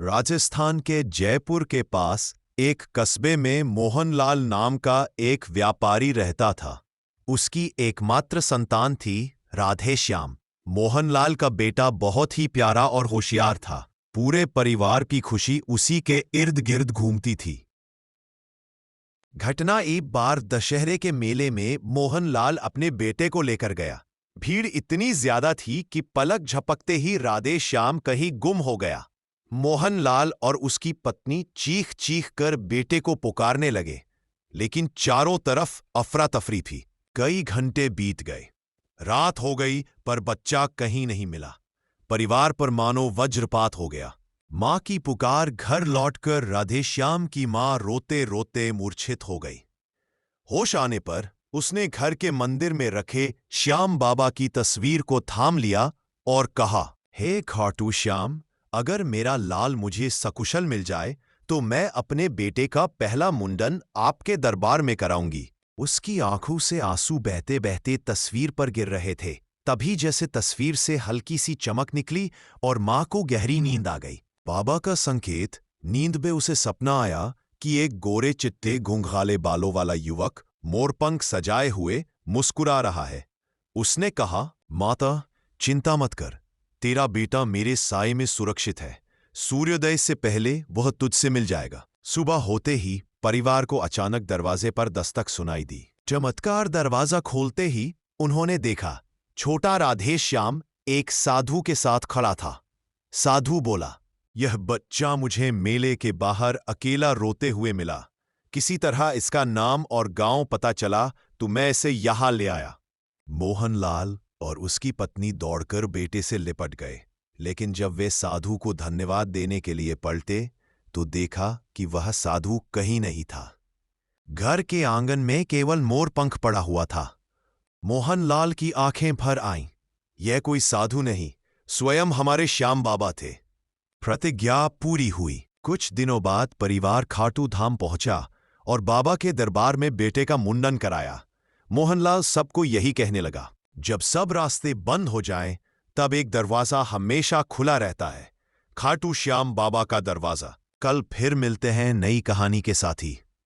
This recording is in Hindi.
राजस्थान के जयपुर के पास एक कस्बे में मोहनलाल नाम का एक व्यापारी रहता था। उसकी एकमात्र संतान थी राधेश्याम। मोहनलाल का बेटा बहुत ही प्यारा और होशियार था। पूरे परिवार की खुशी उसी के इर्द गिर्द घूमती थी। घटना एक बार दशहरे के मेले में मोहनलाल अपने बेटे को लेकर गया। भीड़ इतनी ज्यादा थी कि पलक झपकते ही राधेश्याम कहीं गुम हो गया। मोहनलाल और उसकी पत्नी चीख चीख कर बेटे को पुकारने लगे, लेकिन चारों तरफ अफरा तफरी थी। कई घंटे बीत गए, रात हो गई पर बच्चा कहीं नहीं मिला। परिवार पर मानो वज्रपात हो गया। मां की पुकार घर लौटकर राधेश्याम की मां रोते रोते मूर्छित हो गई। होश आने पर उसने घर के मंदिर में रखे श्याम बाबा की तस्वीर को थाम लिया और कहा, हे खाटू श्याम, अगर मेरा लाल मुझे सकुशल मिल जाए तो मैं अपने बेटे का पहला मुंडन आपके दरबार में कराऊंगी। उसकी आंखों से आंसू बहते बहते तस्वीर पर गिर रहे थे। तभी जैसे तस्वीर से हल्की सी चमक निकली और मां को गहरी नींद आ गई। बाबा का संकेत, नींद में उसे सपना आया कि एक गोरे चिट्टे घुंघराले बालों वाला युवक मोरपंख सजाए हुए मुस्कुरा रहा है। उसने कहा, माता चिंता मत कर, तेरा बेटा मेरे साए में सुरक्षित है। सूर्योदय से पहले वह तुझसे मिल जाएगा। सुबह होते ही परिवार को अचानक दरवाजे पर दस्तक सुनाई दी। चमत्कार दरवाजा खोलते ही उन्होंने देखा, छोटा राधेश्याम एक साधु के साथ खड़ा था। साधु बोला, यह बच्चा मुझे मेले के बाहर अकेला रोते हुए मिला। किसी तरह इसका नाम और गांव पता चला तो मैं इसे यहां ले आया। मोहनलाल और उसकी पत्नी दौड़कर बेटे से लिपट गए, लेकिन जब वे साधु को धन्यवाद देने के लिए पलटे तो देखा कि वह साधु कहीं नहीं था। घर के आंगन में केवल मोरपंख पड़ा हुआ था। मोहनलाल की आंखें भर आईं। यह कोई साधु नहीं, स्वयं हमारे श्याम बाबा थे। प्रतिज्ञा पूरी हुई। कुछ दिनों बाद परिवार खाटू धाम पहुंचा और बाबा के दरबार में बेटे का मुंडन कराया। मोहनलाल सबको यही कहने लगा, जब सब रास्ते बंद हो जाएं, तब एक दरवाजा हमेशा खुला रहता है, खाटू श्याम बाबा का दरवाजा। कल फिर मिलते हैं नई कहानी के साथ ही।